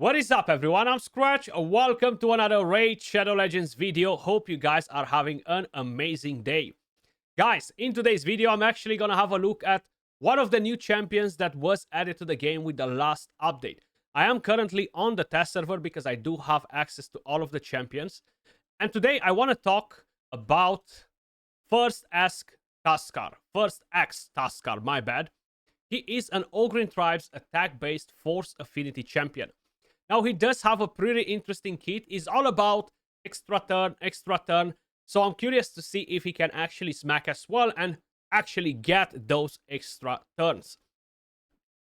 What is up, everyone? I'm Skratch. Welcome to another Raid Shadow Legends video. Hope you guys are having an amazing day. Guys, in today's video, I'm actually gonna have a look at one of the new champions that was added to the game with the last update. I am currently on the test server because I do have access to all of the champions. And today I want to talk about First Ask Tuskkor. First Axe Tuskkor, my bad. He is an Ogryn Tribe's attack-based Force Affinity champion. Now, he does have a pretty interesting kit. It's all about extra turn. So I'm curious to see if he can actually smack as well and actually get those extra turns.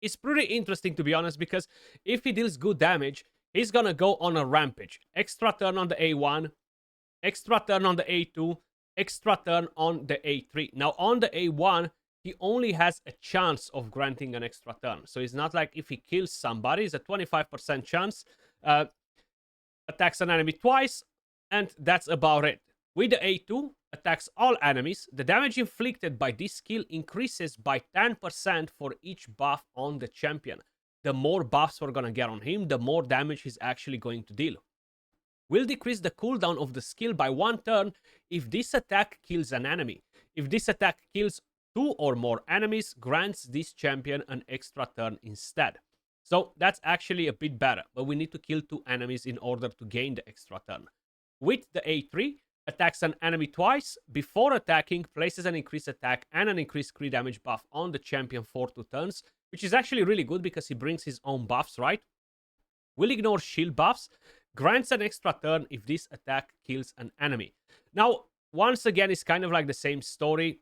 It's pretty interesting, to be honest, because if he deals good damage, he's gonna go on a rampage. Extra turn on the A1, extra turn on the A2, extra turn on the A3. Now, on the A1, he only has a chance of granting an extra turn. So it's not like if he kills somebody, it's a 25% chance, attacks an enemy twice, and that's about it. With the A2, attacks all enemies. The damage inflicted by this skill increases by 10% for each buff on the champion. The more buffs we're gonna get on him, the more damage he's actually going to deal. Will decrease the cooldown of the skill by 1 turn if this attack kills an enemy. If this attack kills 2 or more enemies, grants this champion an extra turn instead. So that's actually a bit better, but we need to kill 2 enemies in order to gain the extra turn. With the A3, attacks an enemy twice. Before attacking, places an increased attack and an increased crit damage buff on the champion for 2 turns, which is actually really good because he brings his own buffs, right? Will ignore shield buffs. Grants an extra turn if this attack kills an enemy. Now, once again, it's kind of like the same story.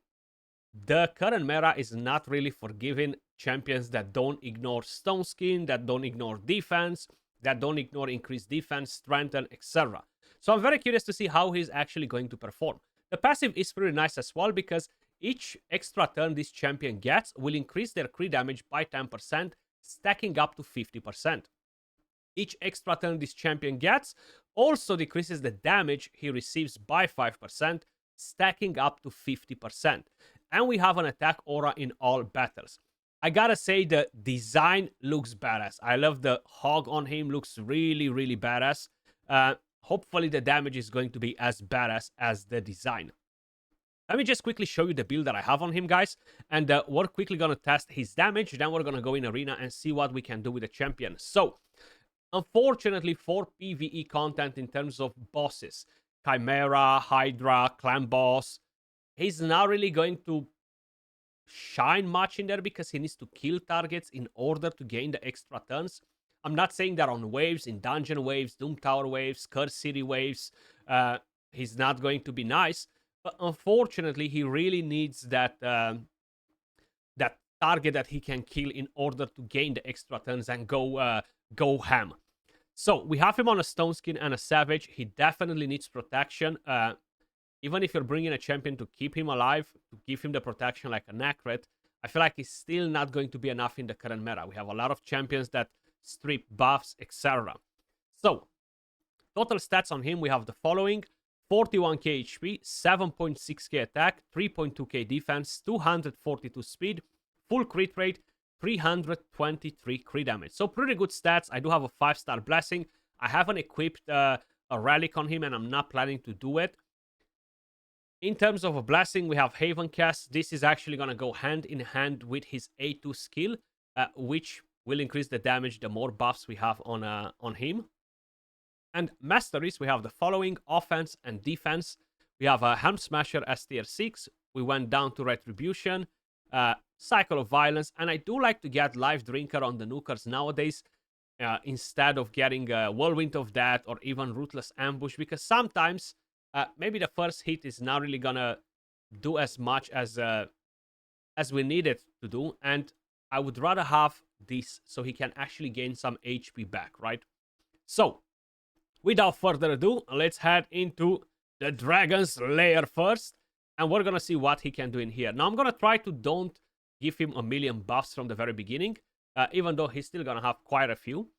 The current meta is not really forgiving champions that don't ignore stone skin, that don't ignore defense, that don't ignore increased defense, strengthen, etc. So I'm very curious to see how he's actually going to perform. The passive is pretty nice as well because each extra turn this champion gets will increase their crit damage by 10%, stacking up to 50%. Each extra turn this champion gets also decreases the damage he receives by 5%, stacking up to 50%. And we have an attack aura in all battles. I gotta say, the design looks badass. I love the hog on him, looks really, really badass. Hopefully the damage is going to be as badass as the design. Let me just quickly show you the build that I have on him, guys. And we're quickly gonna test his damage. Then we're gonna go in arena and see what we can do with the champion. So, unfortunately for PvE content in terms of bosses, Chimera, Hydra, Clan Boss, he's not really going to shine much in there because he needs to kill targets in order to gain the extra turns. I'm not saying that on waves, in dungeon waves, Doom Tower waves, Curse City waves, he's not going to be nice. But unfortunately, he really needs that that target that he can kill in order to gain the extra turns and go ham. So we have him on a Stone Skin and a Savage. He definitely needs protection. Even if you're bringing a champion to keep him alive, to give him the protection like a Necret, I feel like it's still not going to be enough in the current meta. We have a lot of champions that strip buffs, etc. So, total stats on him, we have the following: 41k HP, 7.6k attack, 3.2k defense, 242 speed, full crit rate, 323 crit damage. So pretty good stats. I do have a 5-star blessing. I haven't equipped a relic on him and I'm not planning to do it. In terms of a blessing, we have Haven Cast. This is actually going to go hand in hand with his A2 skill, which will increase the damage the more buffs we have on him. And Masteries, we have the following: offense and defense. We have a Helm Smasher S tier 6. We went down to Retribution, Cycle of Violence, and I do like to get Life Drinker on the nukers nowadays instead of getting Whirlwind of Death or even Ruthless Ambush, because sometimes maybe the first hit is not really gonna do as much as we need it to do, and I would rather have this so he can actually gain some HP back, right? So, without further ado, let's head into the Dragon's Lair first, and we're gonna see what he can do in here. Now, I'm gonna try to don't give him a million buffs from the very beginning, even though he's still gonna have quite a few.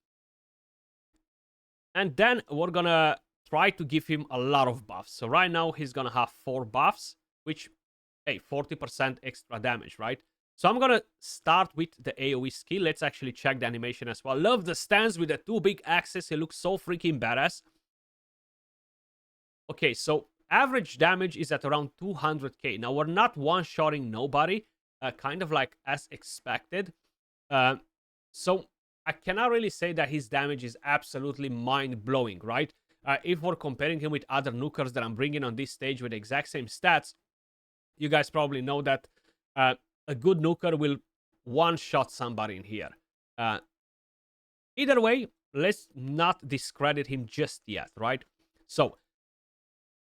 And then we're gonna try to give him a lot of buffs. So right now he's gonna have 4 buffs, which, hey, 40% extra damage, right? So I'm going to start with the AoE skill. Let's actually check the animation as well. Love the stance with the two big axes. It looks so freaking badass. Okay, so average damage is at around 200k. Now, we're not one-shotting nobody, kind of like as expected. So I cannot really say that his damage is absolutely mind-blowing, right? If we're comparing him with other nukers that I'm bringing on this stage with the exact same stats, you guys probably know that a good nuker will one-shot somebody in here. Either way, let's not discredit him just yet, right? So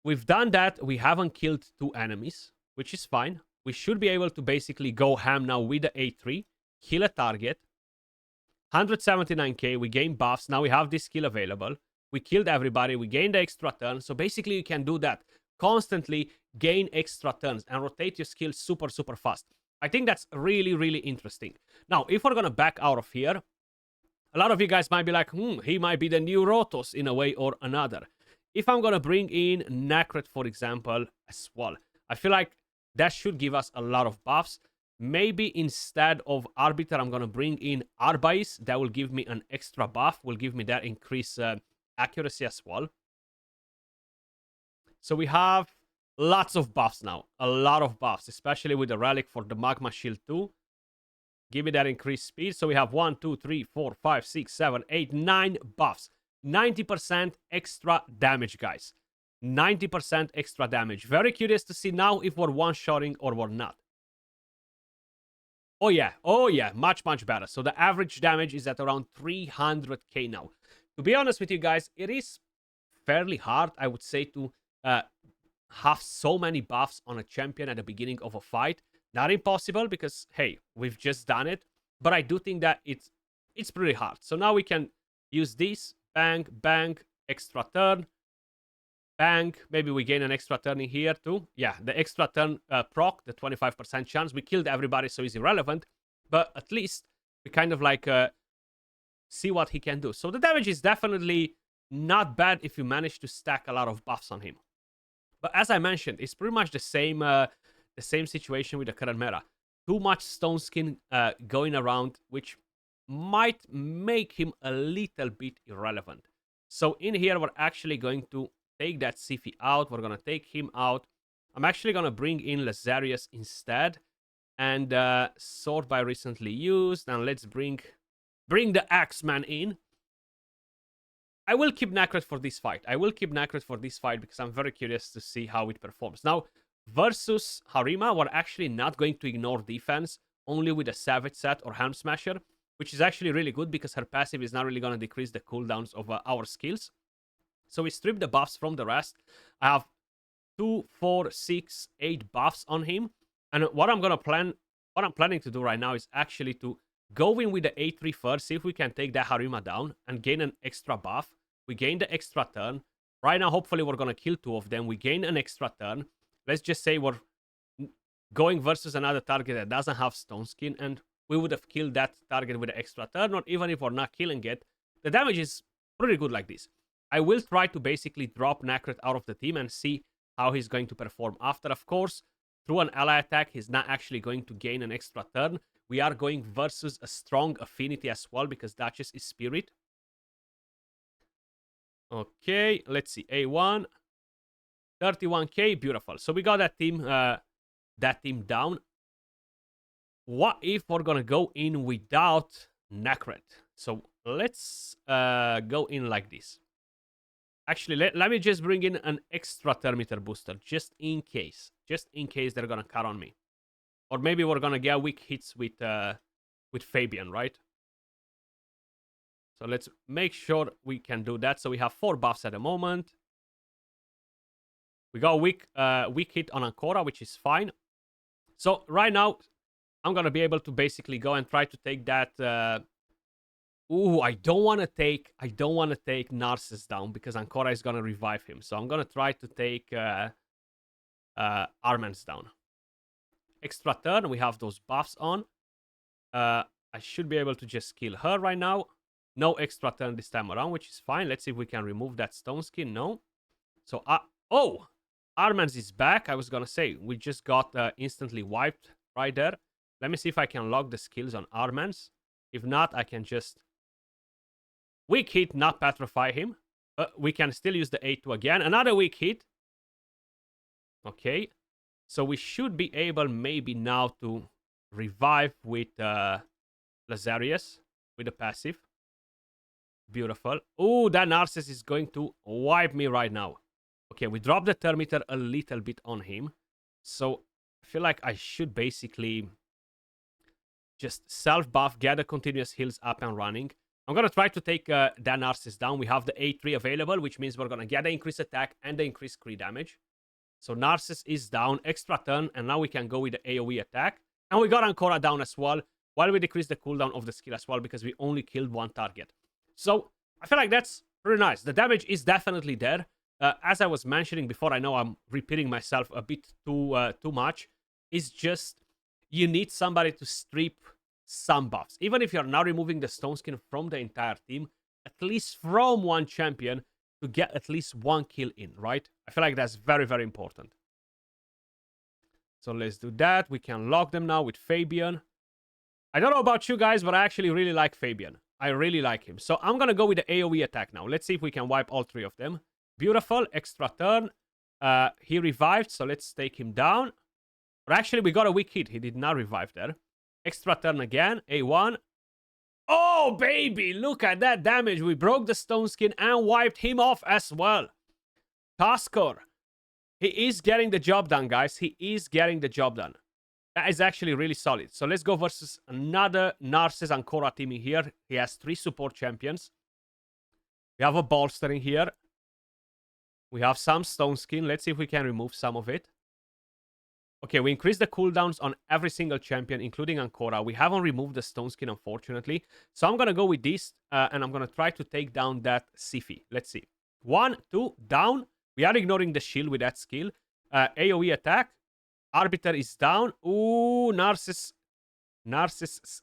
we've done that. We haven't killed 2 enemies, which is fine. We should be able to basically go ham now with the A3, kill a target. 179k, we gain buffs. Now we have this skill available. We killed everybody. We gained the extra turn. So basically, you can do that. Constantly gain extra turns and rotate your skills super, super fast. I think that's really, really interesting. Now, if we're going to back out of here, a lot of you guys might be like, he might be the new Rotos in a way or another. If I'm going to bring in Nakret, for example, as well, I feel like that should give us a lot of buffs. Maybe instead of Arbiter, I'm going to bring in Arbais. That will give me an extra buff, will give me that increased accuracy as well. So we have lots of buffs now. A lot of buffs, especially with the Relic for the Magma Shield 2. Give me that increased speed. So we have 1, 2, 3, 4, 5, 6, 7, 8, 9 buffs. 90% extra damage, guys. 90% extra damage. Very curious to see now if we're one-shotting or we're not. Oh yeah, much, much better. So the average damage is at around 300k now. To be honest with you guys, it is fairly hard, I would say, to have so many buffs on a champion at the beginning of a fight. Not impossible, because, hey, we've just done it. But I do think that it's pretty hard. So now we can use this. Bang, bang, extra turn. Bang, maybe we gain an extra turn in here too. Yeah, the extra turn proc, the 25% chance. We killed everybody, so he's irrelevant. But at least we kind of like see what he can do. So the damage is definitely not bad if you manage to stack a lot of buffs on him. But as I mentioned, it's pretty much the same situation with the current meta. Too much Stone Skin going around, which might make him a little bit irrelevant. So in here, we're actually going to take that Sifi out. We're going to take him out. I'm actually going to bring in Lazarius instead. And sort by recently used. And let's bring the Axeman in. I will keep Nakret for this fight. Because I'm very curious to see how it performs. Now, versus Harima, we're actually not going to ignore defense. Only with a Savage set or Helm Smasher. Which is actually really good because her passive is not really going to decrease the cooldowns of our skills. So we strip the buffs from the rest. I have 2, 4, 6, 8 buffs on him. And what I'm planning to do right now is actually to go in with the A3 first, see if we can take that Harima down and gain an extra buff. We gain the extra turn. Right now, hopefully, we're going to kill 2 of them. We gain an extra turn. Let's just say we're going versus another target that doesn't have Stone Skin, and we would have killed that target with an extra turn, or even if we're not killing it. The damage is pretty good like this. I will try to basically drop Nakret out of the team and see how he's going to perform after. Of course, through an ally attack, he's not actually going to gain an extra turn. We are going versus a strong affinity as well, because Duchess is Spirit. Okay, let's see. A1. 31k, beautiful. So we got that team down. What if we're gonna go in without Nakret? So let's go in like this. Actually, let me just bring in an extra Thermiter booster, just in case. Just in case they're gonna cut on me. Or maybe we're gonna get weak hits with Fabian, right? So let's make sure we can do that. So we have 4 buffs at the moment. We got weak hit on Ancora, which is fine. So right now, I'm gonna be able to basically go and try to take that. I don't want to take Narcissus down because Ancora is gonna revive him. So I'm gonna try to take Armans down. Extra turn. We have those buffs on. I should be able to just kill her right now. No extra turn this time around, which is fine. Let's see if we can remove that Stone Skin. No. So Armans is back. I was gonna say we just got instantly wiped right there. Let me see if I can lock the skills on Armans. If not, I can just weak hit, not petrify him. We can still use the A2 again. Another weak hit. Okay. So we should be able maybe now to revive with Lazarius with a passive. Beautiful. Oh, that Narcissus is going to wipe me right now. Okay, we dropped the Thermeter a little bit on him. So I feel like I should basically just self-buff, get the continuous heals up and running. I'm going to try to take that Narcissus down. We have the A3 available, which means we're going to get the increased attack and the increased crit damage. So Narcissus is down, extra turn, and now we can go with the AoE attack. And we got Ancora down as well, while we decrease the cooldown of the skill as well, because we only killed one target. So I feel like that's pretty nice. The damage is definitely there. As I was mentioning before, I know I'm repeating myself a bit too much. It's just you need somebody to strip some buffs. Even if you're not removing the stone skin from the entire team, at least from one champion to get at least one kill in, right? I feel like that's very, very important. So let's do that. We can lock them now with Fabian. I don't know about you guys, but I actually really like Fabian. I really like him. So I'm going to go with the AoE attack now. Let's see if we can wipe all three of them. Beautiful. Extra turn. He revived, so let's take him down. But actually, we got a weak hit. He did not revive there. Extra turn again. A1. Oh, baby. Look at that damage. We broke the stone skin and wiped him off as well. Tuskkor. He is getting the job done, guys. He is getting the job done. That is actually really solid. So let's go versus another Narcissus Ancora team in here. He has 3 support champions. We have a bolster in here. We have some stone skin. Let's see if we can remove some of it. Okay, we increased the cooldowns on every single champion, including Ancora. We haven't removed the stone skin, unfortunately. So I'm going to go with this, and I'm going to try to take down that Sifi. Let's see. 1, 2, down. We are ignoring the shield with that skill. AoE attack. Arbiter is down. Ooh, Narcissus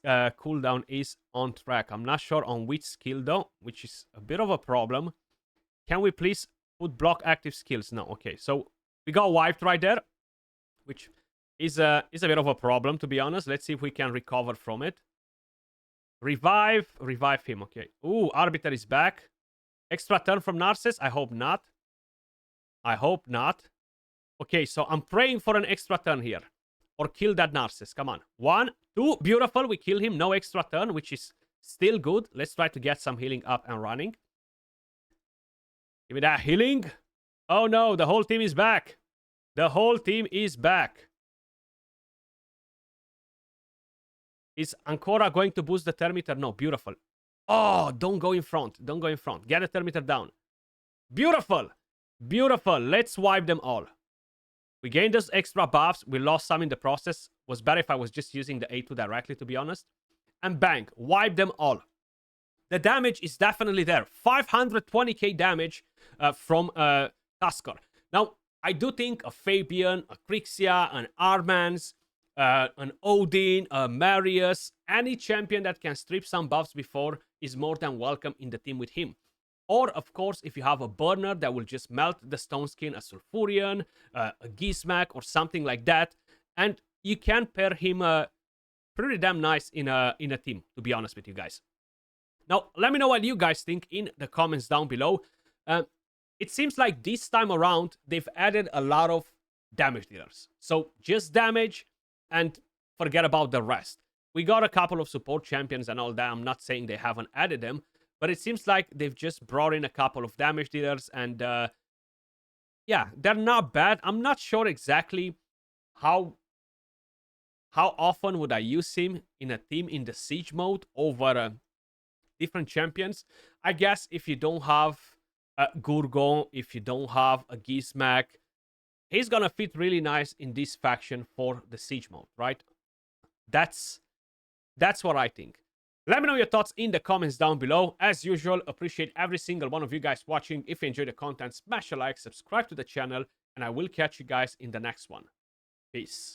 cooldown is on track. I'm not sure on which skill, though, which is a bit of a problem. Can we please put block active skills? No, okay. So we got wiped right there, which is a bit of a problem, to be honest. Let's see if we can recover from it. Revive him, okay. Ooh, Arbiter is back. Extra turn from Narcissus? I hope not. I hope not. Okay, so I'm praying for an extra turn here. Or kill that Narcissus. Come on. 1, 2. Beautiful. We kill him. No extra turn, which is still good. Let's try to get some healing up and running. Give me that healing. Oh no, the whole team is back. The whole team is back. Is Ancora going to boost the thermeter? No, beautiful. Oh, don't go in front. Don't go in front. Get the thermeter down. Beautiful. Beautiful. Let's wipe them all. We gained those extra buffs. We lost some in the process. Was better if I was just using the A2 directly, to be honest. And bang. Wipe them all. The damage is definitely there. 520k damage from Tuskkor. Now, I do think a Fabian, a Crixia, an Armans, an Odin, a Marius, any champion that can strip some buffs before is more than welcome in the team with him. Or, of course, if you have a burner that will just melt the stone skin, a Sulfurion, a Gizmak, or something like that, and you can pair him pretty damn nice in a team, to be honest with you guys. Now, let me know what you guys think in the comments down below. It seems like this time around, they've added a lot of damage dealers. So, just damage and forget about the rest. We got a couple of support champions and all that. I'm not saying they haven't added them. But it seems like they've just brought in a couple of damage dealers. And yeah, they're not bad. I'm not sure exactly how often would I use him in a team in the siege mode over different champions. I guess if you don't have Gurgon, if you don't have a Gizmak, he's gonna fit really nice in this faction for the siege mode, right? That's what I think. Let me know your thoughts in the comments down below. As usual, appreciate every single one of you guys watching. If you enjoyed the content, smash a like, subscribe to the channel, and I will catch you guys in the next one. Peace.